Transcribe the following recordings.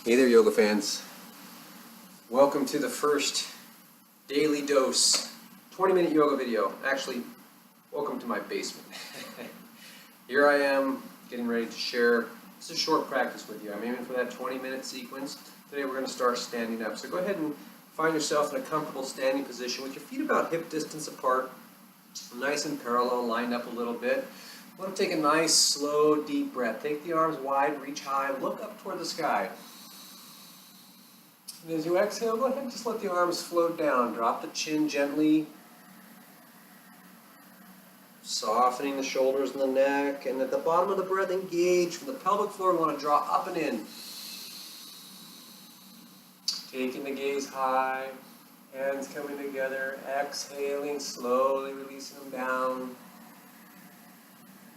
Hey there, yoga fans. Welcome to the first daily dose 20-minute yoga video. Actually, welcome to my basement. Here I am getting ready to share just a short practice with you. I'm aiming for that 20-minute sequence. Today we're going to start standing up. So go ahead and find yourself in a comfortable standing position with your feet about hip distance apart, nice and parallel, lined up a little bit. I want to take a nice, slow, deep breath. Take the arms wide, reach high, look up toward the sky. And as you exhale, go ahead and just let the arms float down. Drop the chin gently, softening the shoulders and the neck. And at the bottom of the breath, engage from the pelvic floor. We want to draw up and in. Taking the gaze high, hands coming together, exhaling, slowly releasing them down.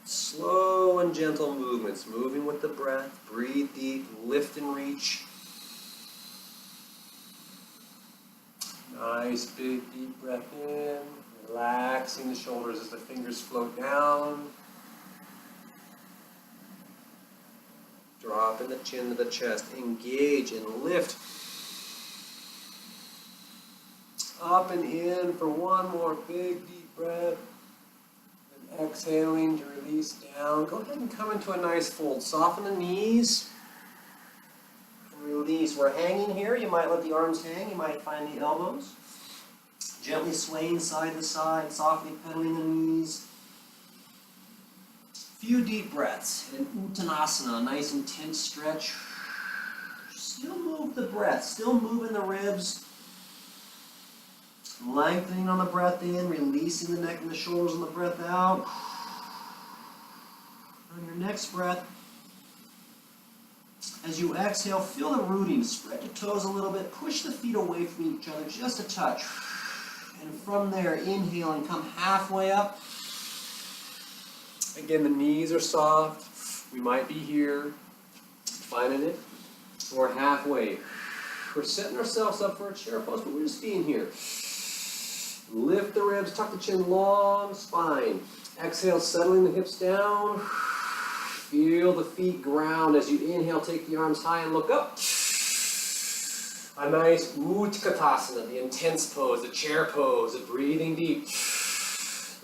Slow and gentle movements, moving with the breath. Breathe deep, lift and reach. Nice big deep breath in, relaxing the shoulders as the fingers float down. Dropping the chin to the chest, engage and lift. Up and in for one more big deep breath. And exhaling to release down. Go ahead and come into a nice fold. Soften the knees. Release. We're hanging here. You might let the arms hang. You might find the elbows. Gently swaying side to side, softly pedaling the knees. Few deep breaths in Uttanasana, a nice intense stretch. Still move the breath, still moving the ribs. Lengthening on the breath in, releasing the neck and the shoulders on the breath out. On your next breath, as you exhale, feel the rooting. Spread your toes a little bit. Push the feet away from each other just a touch. And from there, inhale and come halfway up. Again, the knees are soft. We might be here, finding it. We're halfway. We're setting ourselves up for a chair pose, but we're just being here. Lift the ribs, tuck the chin, long spine. Exhale, settling the hips down. Feel the feet ground as you inhale, take the arms high and look up. A nice Utkatasana, the intense pose, the chair pose, the breathing deep.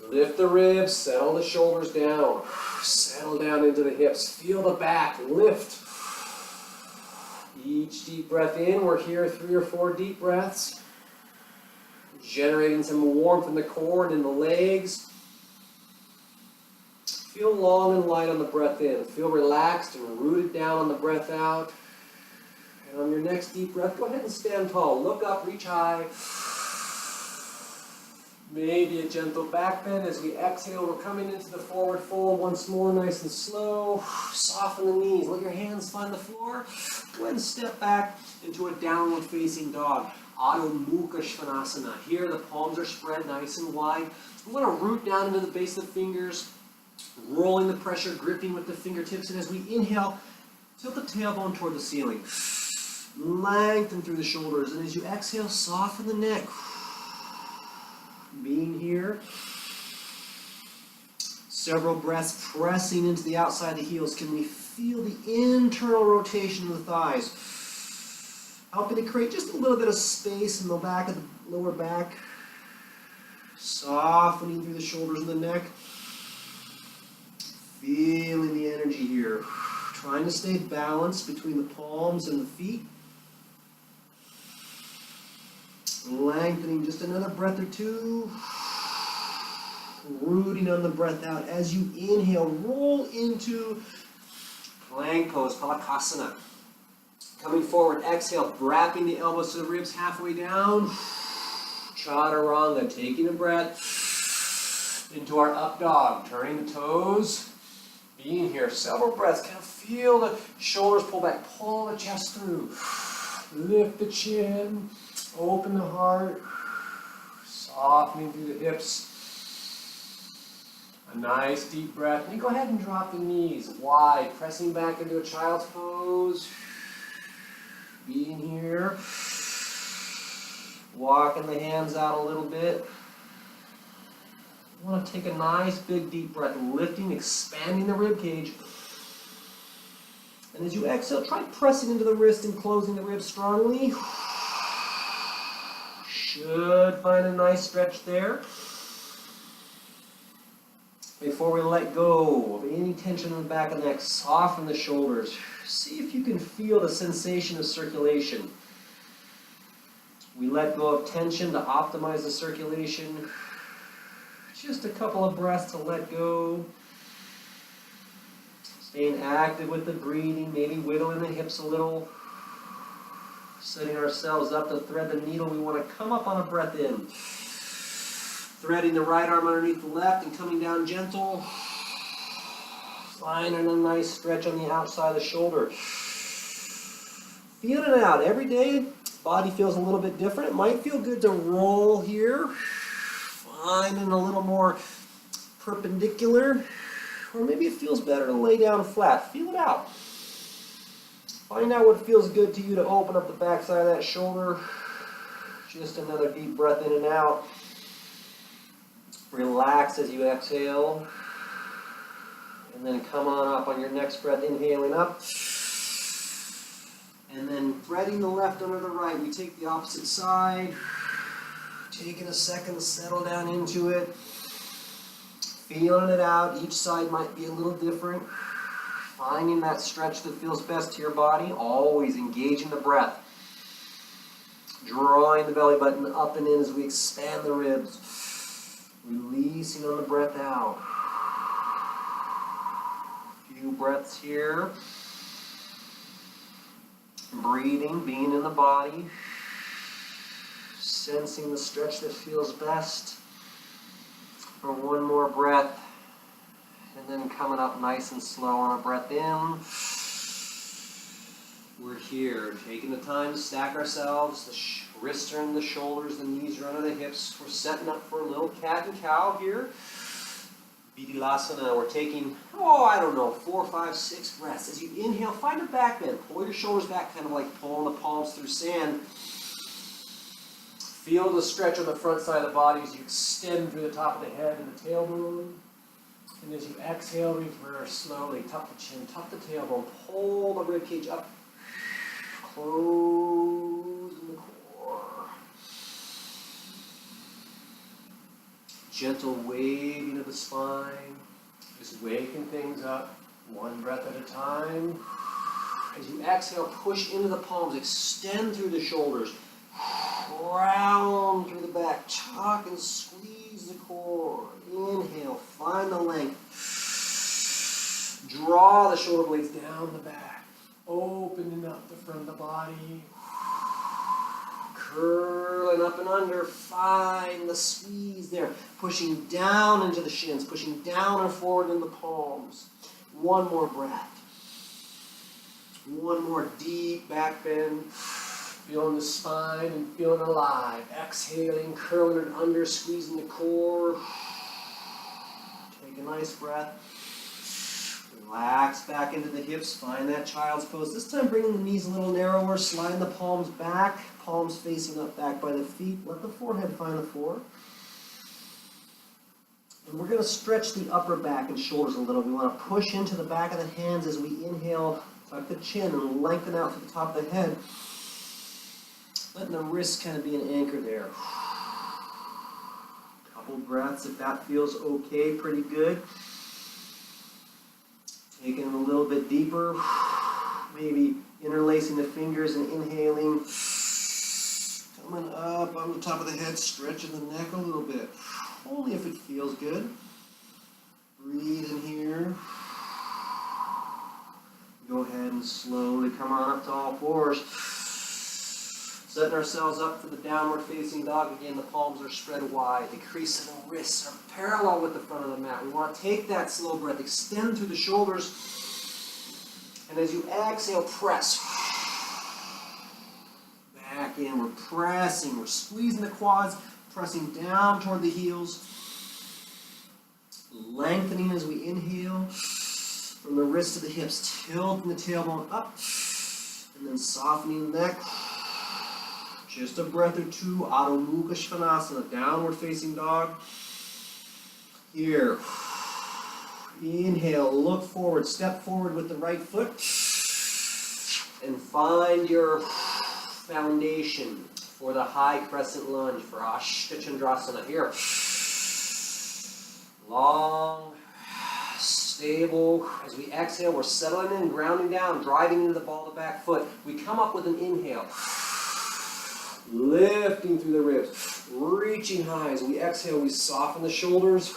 Lift the ribs, settle the shoulders down. Settle down into the hips. Feel the back, lift. Each deep breath in, we're here 3 or 4 deep breaths. Generating some warmth in the core and in the legs. Feel long and light on the breath in. Feel relaxed and rooted down on the breath out. And on your next deep breath, go ahead and stand tall. Look up, reach high. Maybe a gentle back bend. As we exhale, we're coming into the forward fold once more, nice and slow. Soften the knees. Let your hands find the floor. Go ahead and step back into a downward facing dog. Adho Mukha Svanasana. Here, the palms are spread nice and wide. We want to root down into the base of the fingers. Rolling the pressure, gripping with the fingertips, and as we inhale, tilt the tailbone toward the ceiling. Lengthen through the shoulders, and as you exhale, soften the neck. Being here. Several breaths pressing into the outside of the heels. Can we feel the internal rotation of the thighs? Helping to create just a little bit of space in the back of the lower back. Softening through the shoulders and the neck. Feeling the energy here. Trying to stay balanced between the palms and the feet. Lengthening just another breath or two. Rooting on the breath out. As you inhale, roll into plank pose, Palakasana. Coming forward, exhale, wrapping the elbows to the ribs halfway down. Chaturanga, taking a breath into our up dog. Turning the toes. Being here, several breaths. Kind of feel the shoulders pull back, pull the chest through. Lift the chin, open the heart, softening through the hips. A nice deep breath. And you go ahead and drop the knees wide, pressing back into a child's pose. Being here. Walking the hands out a little bit. You want to take a nice big deep breath, lifting, expanding the rib cage. And as you exhale, try pressing into the wrist and closing the ribs strongly. Should find a nice stretch there. Before we let go of any tension in the back of the neck, soften the shoulders. See if you can feel the sensation of circulation. We let go of tension to optimize the circulation. Just a couple of breaths to let go. Staying active with the breathing, maybe wiggling the hips a little. Setting ourselves up to thread the needle. We want to come up on a breath in. Threading the right arm underneath the left and coming down gentle. Finding a nice stretch on the outside of the shoulder. Feeling it out. Every day, body feels a little bit different. It might feel good to roll here. Finding a little more perpendicular. Or maybe it feels better to lay down flat. Feel it out. Find out what feels good to you to open up the backside of that shoulder. Just another deep breath in and out. Relax as you exhale. And then come on up on your next breath, inhaling up. And then threading the left under the right. We take the opposite side. Taking a second to settle down into it. Feeling it out. Each side might be a little different. Finding that stretch that feels best to your body. Always engaging the breath. Drawing the belly button up and in as we expand the ribs. Releasing on the breath out. A few breaths here. Breathing, being in the body. Sensing the stretch that feels best. For one more breath. And then coming up nice and slow on a breath in. We're here, taking the time to stack ourselves. The wrists are in the shoulders, the knees are under the hips. We're setting up for a little cat and cow here. Vinyasa. We're taking, 4, 5, 6 breaths. As you inhale, find a back bend. Pull your shoulders back, kind of like pulling the palms through sand. Feel the stretch on the front side of the body as you extend through the top of the head and the tailbone. And as you exhale, reverse slowly. Tuck the chin, tuck the tailbone. Pull the ribcage up. Close in the core. Gentle waving of the spine. Just waking things up. One breath at a time. As you exhale, push into the palms. Extend through the shoulders. Round through the back. Tuck and squeeze the core. Inhale. Find the length. Draw the shoulder blades down the back. Opening up the front of the body. Curling up and under. Find the squeeze there. Pushing down into the shins. Pushing down and forward in the palms. One more breath. One more deep back bend. Feeling the spine and feeling alive. Exhaling, curling it under, squeezing the core. Take a nice breath. Relax back into the hips. Find that child's pose. This time bringing the knees a little narrower. Sliding the palms back. Palms facing up back by the feet. Let the forehead find the floor. And we're going to stretch the upper back and shoulders a little. We want to push into the back of the hands as we inhale. Tuck the chin and lengthen out to the top of the head. Letting the wrists kind of be an anchor there. Couple breaths if that feels okay, pretty good. Taking it a little bit deeper. Maybe interlacing the fingers and inhaling. Coming up on the top of the head, stretching the neck a little bit. Only if it feels good. Breathe in here. Go ahead and slowly come on up to all fours. Setting ourselves up for the downward facing dog. Again, the palms are spread wide. The crease of the wrists are parallel with the front of the mat. We want to take that slow breath, extend through the shoulders. And as you exhale, press. Back in, we're pressing. We're squeezing the quads, pressing down toward the heels. Lengthening as we inhale. From the wrist to the hips, tilting the tailbone up. And then softening the neck. Just a breath or two, Adho Mukha Svanasana, downward facing dog. Here. Inhale, look forward, step forward with the right foot. And find your foundation for the high crescent lunge for Ashtha Chandrasana. Here. Long, stable. As we exhale, we're settling in, grounding down, driving into the ball of the back foot. We come up with an inhale. Lifting through the ribs, reaching high. As we exhale, we soften the shoulders,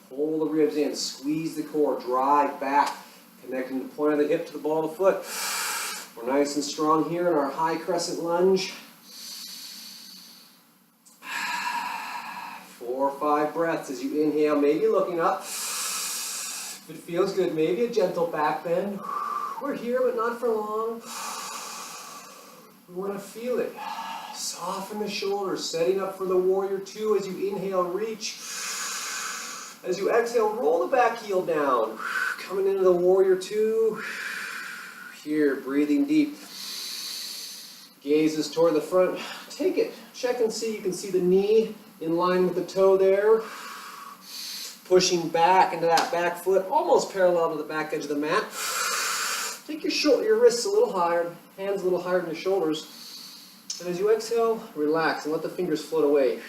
pull the ribs in, squeeze the core, drive back, connecting the point of the hip to the ball of the foot. We're nice and strong here in our high crescent lunge. 4 or 5 breaths as you inhale, maybe looking up. If it feels good, maybe a gentle back bend. We're here, but not for long. We want to feel it. Soften the shoulders, setting up for the warrior 2 as you inhale, reach. As you exhale, roll the back heel down. Coming into the warrior 2. Here, breathing deep. Gazes toward the front. Take it. Check and see. You can see the knee in line with the toe there. Pushing back into that back foot, almost parallel to the back edge of the mat. Take your wrists a little higher, hands a little higher than your shoulders. And as you exhale, relax and let the fingers float away.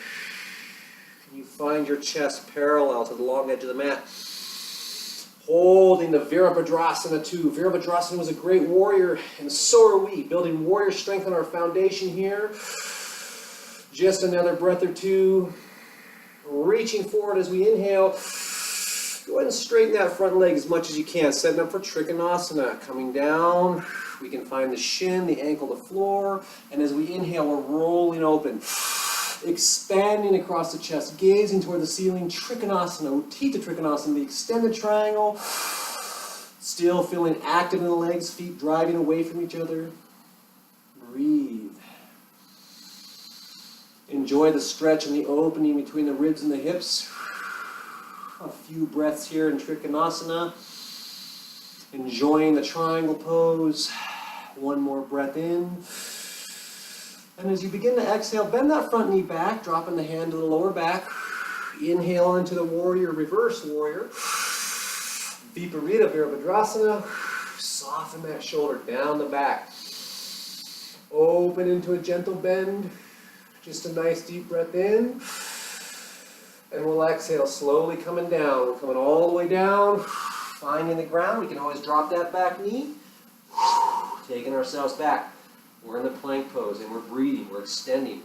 Can you find your chest parallel to the long edge of the mat? Holding the Virabhadrasana 2. Virabhadrasana was a great warrior, and so are we. Building warrior strength on our foundation here. Just another breath or 2. Reaching forward as we inhale. Go ahead and straighten that front leg as much as you can. Setting up for Trikonasana. Coming down. We can find the shin, the ankle, the floor. And as we inhale, we're rolling open. Expanding across the chest. Gazing toward the ceiling. Trikonasana. Uttita Trikonasana. The extended triangle. Still feeling active in the legs. Feet driving away from each other. Breathe. Enjoy the stretch and the opening between the ribs and the hips. A few breaths here in Trikonasana. Enjoying the triangle pose. One more breath in. And as you begin to exhale, bend that front knee back, dropping the hand to the lower back. Inhale into the warrior, reverse warrior. Viparita Virabhadrasana. Soften that shoulder down the back. Open into a gentle bend. Just a nice deep breath in. And we'll exhale, slowly coming down. We're coming all the way down, finding the ground. We can always drop that back knee. Taking ourselves back. We're in the plank pose, and we're breathing, we're extending.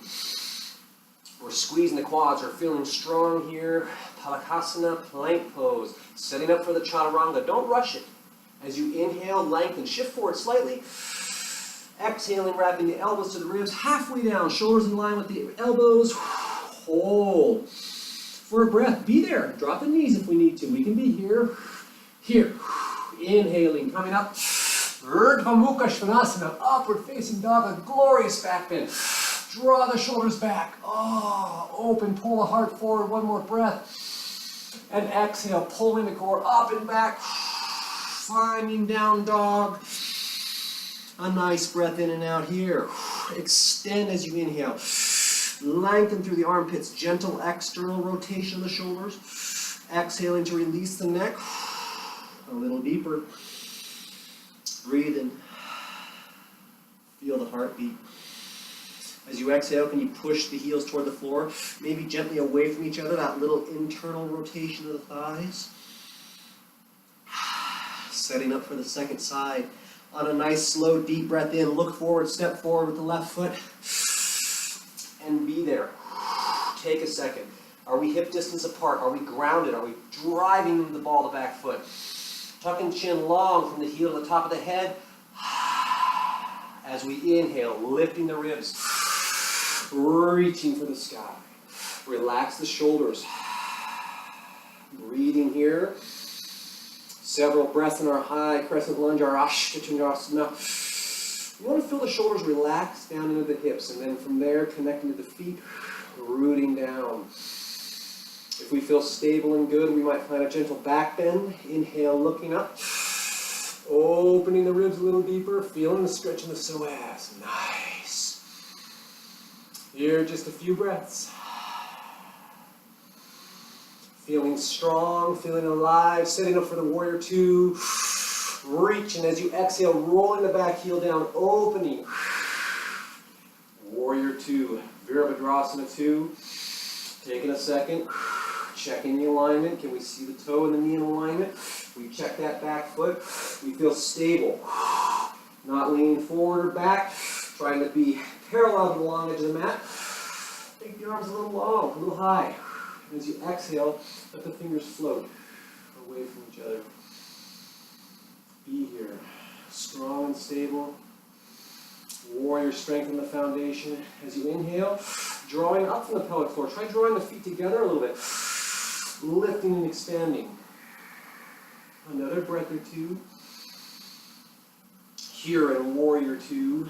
We're squeezing the quads, we're feeling strong here. Palakasana, plank pose. Setting up for the chaturanga. Don't rush it. As you inhale, lengthen, shift forward slightly. Exhaling, wrapping the elbows to the ribs, halfway down, shoulders in line with the elbows. Hold. For a breath, be there. Drop the knees if we need to. We can be here. Here. Inhaling, coming up. Urdhva Mukha Svanasana, upward facing dog, a glorious back bend. Draw the shoulders back. Oh, open, pull the heart forward. One more breath. And exhale, pulling the core up and back. Finding down dog. A nice breath in and out here. Extend as you inhale. Lengthen through the armpits. Gentle external rotation of the shoulders. Exhaling to release the neck. A little deeper. Breathe in. Feel the heartbeat. As you exhale, can you push the heels toward the floor? Maybe gently away from each other. That little internal rotation of the thighs. Setting up for the second side. On a nice, slow, deep breath in, look forward, step forward with the left foot, and be there. Take a second. Are we hip distance apart? Are we grounded? Are we driving the ball to the back foot? Tucking chin long from the heel to the top of the head. As we inhale, lifting the ribs, reaching for the sky. Relax the shoulders. Breathing here. Several breaths in our high crescent lunge, our Ashtha Chandrasana. You want to feel the shoulders relax down into the hips, and then from there, connecting to the feet, rooting down. If we feel stable and good, we might find a gentle back bend. Inhale, looking up. Opening the ribs a little deeper, feeling the stretch in the psoas. Nice. Here, just a few breaths. Feeling strong, feeling alive, setting up for the warrior 2. Reaching as you exhale, rolling the back heel down, opening. Warrior two, Virabhadrasana two. Taking a second, checking the alignment. Can we see the toe and the knee in alignment? We check that back foot. We feel stable. Not leaning forward or back. Trying to be parallel to the long edge of the mat. Make the arms a little long, a little high. And as you exhale, let the fingers float away from each other. Be here, strong and stable. Warrior, strengthen the foundation. As you inhale, drawing up from the pelvic floor. Try drawing the feet together a little bit. Lifting and expanding. Another breath or two. Here in warrior two.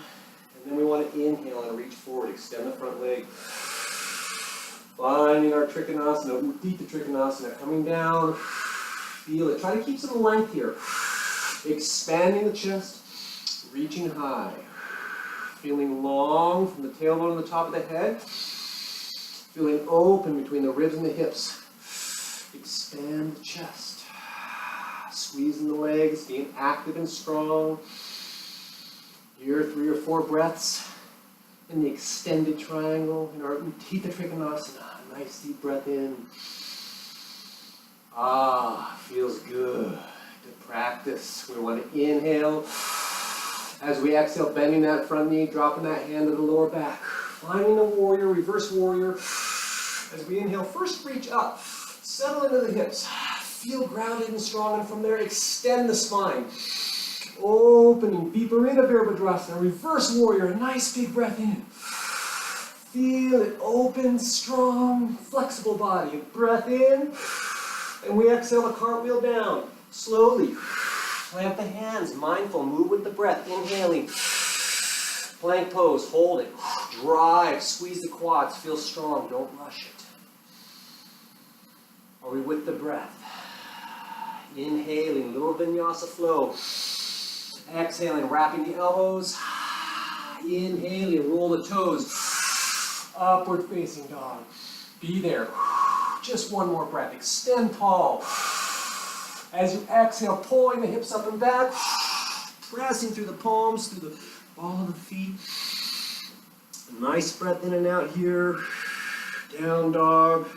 And then we want to inhale and reach forward. Extend the front leg. Finding our Trikonasana, Utthita Trikonasana. Coming down. Feel it. Try to keep some length here. Expanding the chest. Reaching high. Feeling long from the tailbone to the top of the head. Feeling open between the ribs and the hips. Expand the chest. Squeezing the legs, being active and strong. Here, 3 or 4 breaths in the extended triangle in our Utthita Trikonasana. Nice deep breath in. Feels good. Good practice. We want to inhale. As we exhale, bending that front knee, dropping that hand to the lower back. Finding a warrior, reverse warrior. As we inhale, first reach up. Settle into the hips. Feel grounded and strong, and from there, extend the spine. Opening, Viparita Virabhadrasana, reverse warrior, nice big breath in. Feel it open, strong, flexible body. Breath in, and we exhale a cartwheel down. Slowly, plant the hands, mindful, move with the breath, inhaling. Plank pose, hold it. Drive, squeeze the quads, feel strong, don't rush it. Are we with the breath? Inhaling, little Vinyasa Flow. Exhaling, wrapping the elbows. Inhaling, roll the toes. Upward facing dog. Be there. Just one more breath. Extend tall. As you exhale, pulling the hips up and back. Pressing through the palms, through the ball of the feet. Nice breath in and out here. Down dog.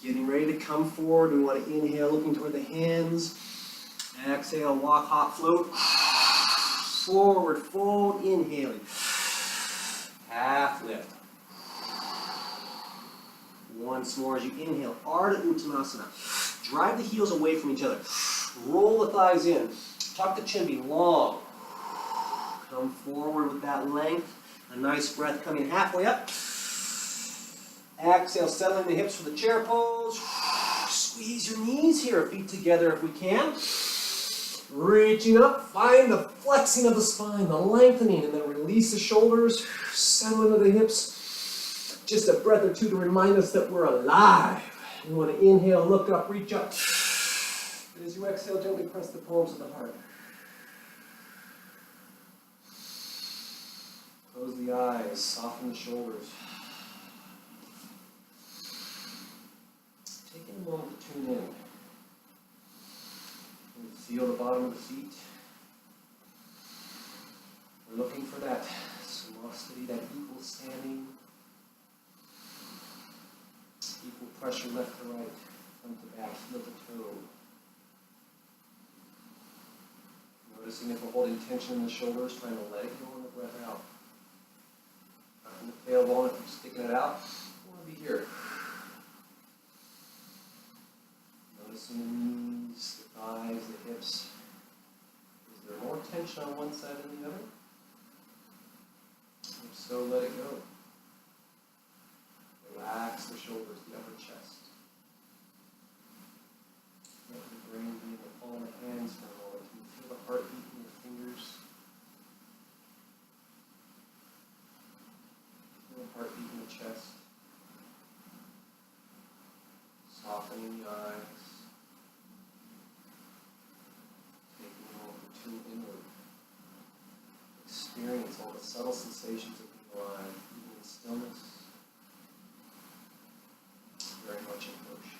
Getting ready to come forward. We want to inhale, looking toward the hands. Exhale, walk, hop, float. Forward, fold, inhaling. Half lift. Once more as you inhale, Ardha Uttanasana. Drive the heels away from each other. Roll the thighs in. Tuck the chin, be long. Come forward with that length. A nice breath coming halfway up. Exhale, settling the hips for the chair pose. Squeeze your knees here, feet together if we can. Reaching up, find the flexing of the spine, the lengthening, and then release the shoulders. Settle into the hips. Just a breath or two to remind us that we're alive. We want to inhale, look up, reach up. And as you exhale, gently press the palms of the heart. Close the eyes, soften the shoulders. Taking a moment to tune in. And feel the bottom of the feet. We're looking for that samastiti, that equal standing. Equal pressure left to right, front to back, heel to toe. Noticing if we're holding tension in the shoulders, trying to let it go on the breath out. Tucking the tailbone, if you're sticking it out, we want to be here. Noticing the knees, the thighs, the hips. Is there more tension on one side than the other? If so, let it go. Relax the shoulders, the upper chest. Let the brain be in the palm of the hands for a moment. Can you feel the heartbeat in your fingers? Feel the heartbeat in the chest. Softening the eyes. Taking a moment to tune inward. Experience all the subtle sensations of being alive, even in stillness. Very much in motion.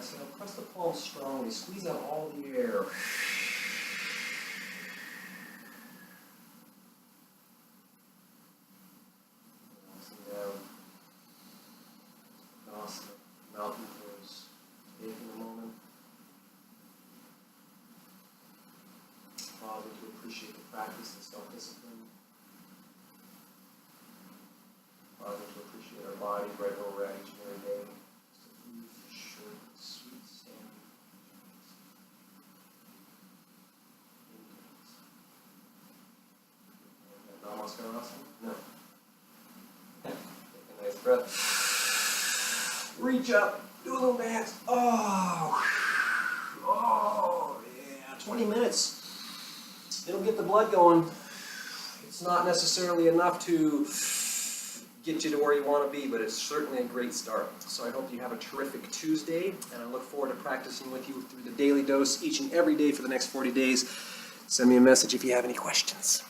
exhale, press the palms strongly, squeeze out all the air. Relaxing down. Awesome. Mountain pose. Taking a moment. Pausing to appreciate the practice and self-discipline. Pausing to appreciate our body right where we're at each and every day. Just a brief, short, sweet stand. Namaskar. No. Take a nice breath. Reach up. Do a little dance. Oh, yeah. 20 minutes. It'll get the blood going. It's not necessarily enough to get you to where you want to be, but it's certainly a great start. So I hope you have a terrific Tuesday, and I look forward to practicing with you through the daily dose each and every day for the next 40 days. Send me a message if you have any questions.